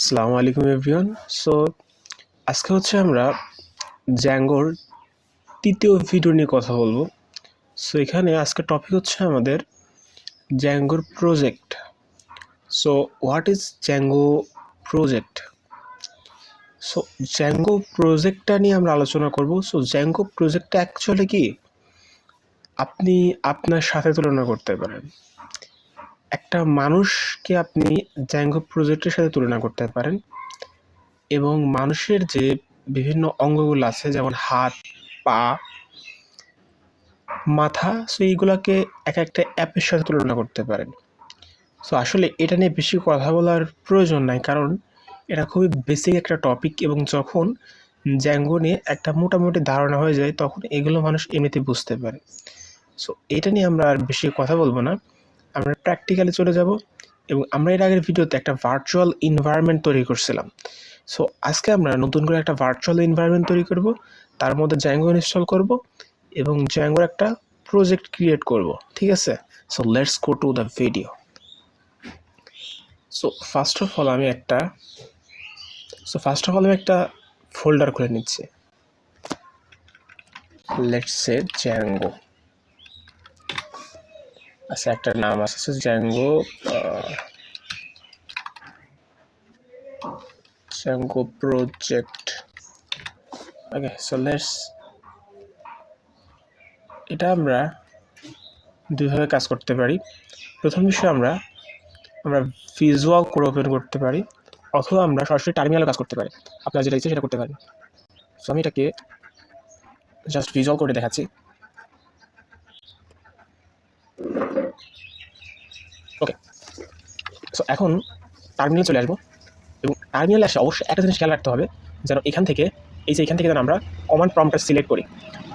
আসসালামু আলাইকুম everyone. So আজকে হচ্ছে আমরা জ্যাঙ্গোর তৃতীয় ভিডিও নিয়ে কথা বলবো। সো এখানে আজকে টপিক হচ্ছে আমাদের জ্যাঙ্গোর project. So what is Django project? So Django প্রজেক্টটা নিয়ে আমরা আলোচনা করব। সো জ্যাঙ্গো প্রজেক্টটা অ্যাকচুয়ালি কি আপনি আপনার সাথে তুলনা করতে পারেন। একটা মানুষকে আপনি জ্যাঙ্গো প্রজেক্টের সাথে তুলনা করতে পারেন এবং মানুষের যে বিভিন্ন অঙ্গগুলো আছে যেমন হাত, পা, মাথা, সো এইগুলাকে এক একটা অ্যাপের সাথে তুলনা করতে পারেন। সো আসলে এটা নিয়ে বেশি কথা বলার প্রয়োজন নাই, কারণ এটা খুবই বেসিক একটা টপিক এবং যখন জ্যাঙ্গো নিয়ে একটা মোটামুটি ধারণা হয়ে যায় তখন এগুলো মানুষ এমনিতে বুঝতে পারে। সো এটা নিয়ে আমরা আর বেশি কথা বলবো না, আমরা প্র্যাকটিক্যালি চলে যাব। এবং আমরা এর আগের ভিডিওতে একটা ভার্চুয়াল এনভায়রনমেন্ট তৈরি করছিলাম। সো আজকে আমরা নতুন করে একটা ভার্চুয়াল এনভায়রনমেন্ট তৈরি করব, তার মধ্যে জ্যাঙ্গো ইনস্টল করব এবং জ্যাঙ্গোর একটা প্রজেক্ট ক্রিয়েট করব, ঠিক আছে? So let's go to the video. So first of all আমি একটা ফোল্ডার খুলে নিচ্ছি। Let's say Zango. আচ্ছা, একটা নাম আছে Zango, Zango project. Okay, so let's, এটা আমরা দুইভাবে কাজ করতে পারি। প্রথম বিষয় আমরা ভিজুয়াল করে ওপেন করতে পারি, অথবা আমরা সরাসরি টার্মিনালে কাজ করতে পারি। আপনারা যেটা ইচ্ছে সেটা করতে পারেন। সো আমি এটাকে জাস্ট ভিজুয়াল করে দেখাচ্ছি। ওকে, সো এখন টার্মিনালে চলে আসবো এবং টার্মিনালে আসে অবশ্যই একটা জিনিস খেয়াল রাখতে হবে, যেন এখান থেকে যেন আমরা কমান্ড প্রম্পটটা সিলেক্ট করি।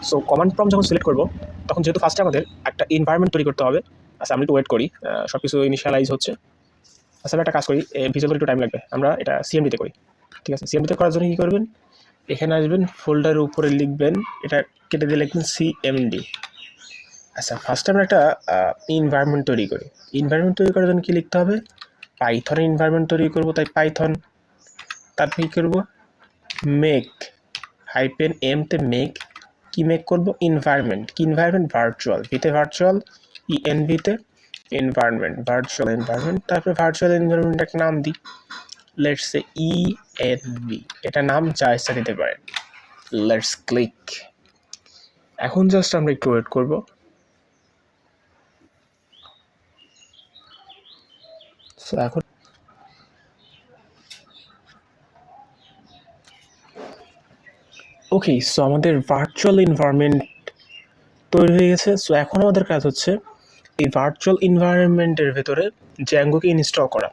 সো কমান্ড প্রম্পট যখন সিলেক্ট করবো তখন যেহেতু ফার্স্টে আমাদের একটা এনভায়রনমেন্ট তৈরি করতে হবে। আচ্ছা, আমি একটু ওয়েট করি, সব কিছু ইনিশিয়ালাইজ হচ্ছে। আচ্ছা, আমরা একটা কাজ করি, ভিজুয়াল একটু টাইম লাগবে, আমরা এটা সিএমডিতে করি। ঠিক আছে, সিএমডিতে করার জন্য কী করবেন, এখানে আসবেন, ফোল্ডারের উপরে লিখবেন, এটা কেটে দিয়ে লিখবেন সিএমডি। আচ্ছা, ফার্স্টে আমরা একটা এনভায়রনমেন্ট তৈরি করি। এনভায়রনমেন্ট তৈরি করার জন্য কী লিখতে হবে, পাইথনের এনভায়রনমেন্ট তৈরি করব, তাই পাইথন, তারপর কী করবো, মেক -m তে মেক, কি মেক করব, এনভায়রনমেন্ট, কি এনভায়রনমেন্ট, ভার্চুয়াল, ভিতে ভার্চুয়াল, ইএনভিতে এনভায়রনমেন্ট, ভার্চুয়াল এনভায়রনমেন্ট, তারপরে ভার্চুয়াল এনভায়রনমেন্ট একটা নাম দিই, লেটস সে ইএনভি। এটা নাম যা ইচ্ছা দিতে পারেন। Let's click. এখন জাস্ট আমরা একটু ওয়েট করব। সো এখন ওকে, সো আমাদের ভার্চুয়াল এনভায়রনমেন্ট তৈরি হয়ে গেছে। সো এখন আমাদের কাজ হচ্ছে এই ভার্চুয়াল এনভায়রনমেন্টের ভেতরে জ্যাঙ্গোকে ইনস্টল করা।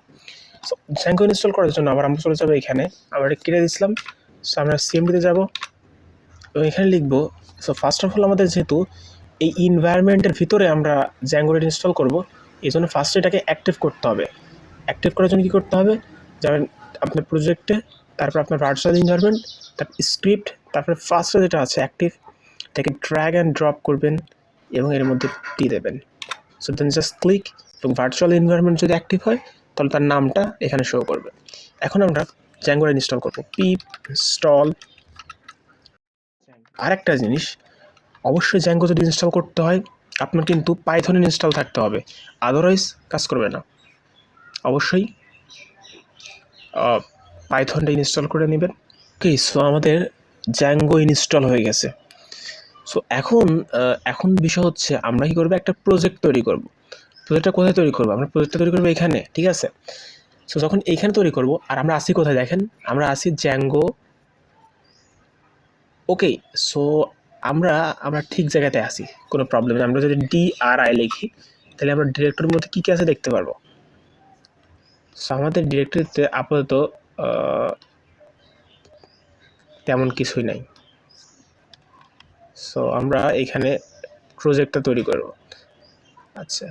সো জ্যাঙ্গো ইনস্টল করার জন্য আমরা চলে যাবো এখানে, আমরা এটা কেটে দিচ্ছিলাম। সো আমরা সিএমডিতে যাব এবং এখানে লিখবো, সো ফার্স্ট অফ অল আমাদের যেহেতু এই এনভায়রনমেন্টের ভিতরে আমরা জ্যাঙ্গোটা ইনস্টল করব, এই জন্য ফার্স্টে এটাকে অ্যাক্টিভ করতে হবে। অ্যাক্টিভ করার জন্য কী করতে হবে, যাবেন আপনার প্রজেক্টে, তারপর আপনার ভার্চুয়াল এনভায়রনমেন্ট, তারপর স্ক্রিপ্ট, তারপরে ফার্স্টে যেটা আছে অ্যাক্টিভ, এটাকে ড্র্যাগ অ্যান্ড ড্রপ করবেন এবং এর মধ্যে দিয়ে দেবেন। সো দেন জাস্ট ক্লিক, এবং ভার্চুয়াল এনভায়রনমেন্ট যদি অ্যাক্টিভ হয় তাহলে তার নামটা এখানে শো করবে। এখন আমরা জ্যাঙ্গোটা ইনস্টল করবো, পিপ ইনস্টল। আর একটা জিনিস, অবশ্যই জ্যাঙ্গো যদি ইনস্টল করতে হয় আপনার কিন্তু পাইথন ইনস্টল থাকতে হবে, আদারওয়াইজ কাজ করবে না। অবশ্যই পাইথনটা ইনস্টল করে নেবেন। ওকে, সো আমাদের জ্যাঙ্গো ইনস্টল হয়ে গেছে। সো এখন বিষয় হচ্ছে আমরা কী করবো, একটা প্রজেক্ট তৈরি করব। প্রজেক্টটা কোথায় তৈরি করবো, আমরা প্রজেক্টটা তৈরি করবো এখানে, ঠিক আছে? সো যখন এইখানে তৈরি করব, আর আমরা আসি কোথায় দেখেন, আমরা আসি জ্যাঙ্গো। ওকে, সো আমরা ঠিক জায়গাতে আসি, কোনো প্রবলেম নেই। আমরা যদি DRI লিখি তাহলে আমরা ডিরেক্টরির মধ্যে কী কী আছে দেখতে পারবো। সো আমাদের ডিরেক্টরিতে আপাতত তেমন কিছুই নাই। সো আমরা এখানে প্রজেক্টটা তৈরি করব। আচ্ছা,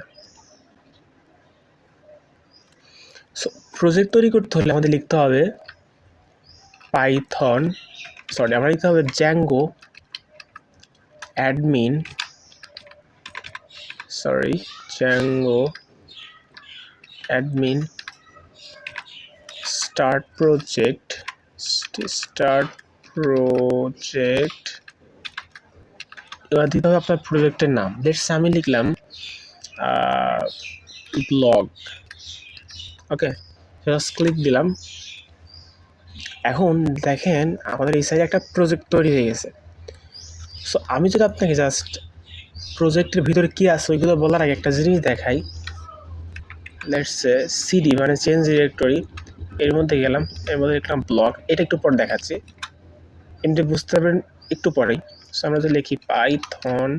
সো প্রজেক্ট তৈরি করতে হলে আমাদের লিখতে হবে আমরা লিখতে হবে জ্যাঙ্গো অ্যাডমিন, স্টার্ট প্রজেক্ট এবার দিতে হবে আপনার প্রজেক্টের নাম। লেটস আমি লিখলাম ব্লগ। ওকে, জাস্ট ক্লিক দিলাম। এখন দেখেন আমাদের এই সাইডে একটা প্রজেক্ট তৈরি হয়ে গেছে। সো আমি যদি আপনাকে জাস্ট প্রজেক্টের ভিতরে কী আছে ওইগুলো বলার আগে একটা জিনিস দেখাই। লেটস সিডি মানে চেঞ্জ ডিরেক্টরি, এর মধ্যে গেলাম, এর মধ্যে লিখলাম ব্লগ। এটা একটু পর দেখাচ্ছি, এমনি বুঝতে পারবেন একটু পরেই। সো আমরা যদি লিখি Python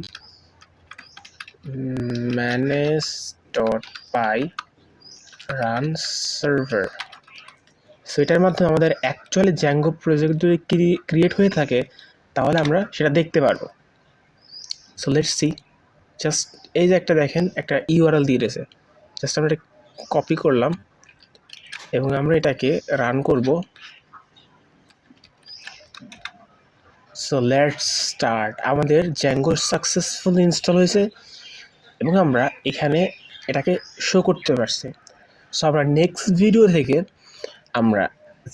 manage.py run server, so এটার মাধ্যমে আমাদের অ্যাকচুয়ালি জ্যাঙ্গো প্রজেক্ট যদি ক্রিয়েট হয়ে থাকে তাহলে আমরা সেটা দেখতে পারবো। So let's see. জাস্ট এই যে একটা দেখেন একটা ইউআরএল দিয়ে দিয়েছে, জাস্ট আমরা এটা কপি করলাম এবং আমরা এটাকে রান করব। So let's start. আমাদের জ্যাঙ্গো সাকসেসফুলি ইনস্টল হয়েছে এবং আমরা এখানে এটাকে শো করতে পারছি। সো আমরা নেক্সট ভিডিও থেকে আমরা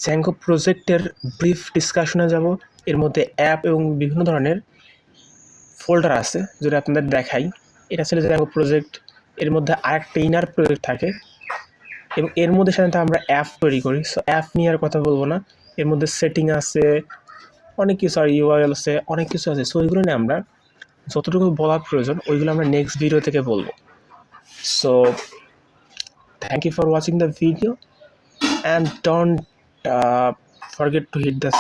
জ্যাঙ্গো প্রজেক্টের ব্রিফ ডিসকাশনে যাব। এর মধ্যে অ্যাপ এবং বিভিন্ন ধরনের ফোল্ডার আছে, যদি আপনাদের দেখাই। এটা ছিল জ্যাঙ্গো প্রজেক্ট, এর মধ্যে আরেকটা ইনার প্রজেক্ট থাকে এবং এর মধ্যে সাধারণত আমরা অ্যাপ তৈরি করি। সো অ্যাপ নিয়ে আর কথা বলবো না, এর মধ্যে সেটিং আছে, অনেক কিছু আর ইউআরএল আছে, অনেক কিছু আছে। সো ওইগুলো নিয়ে আমরা যতটুকু বলার প্রয়োজন ওইগুলো আমরা নেক্সট ভিডিও থেকে বলবো। So thank you for watching the video and don't forget to hit the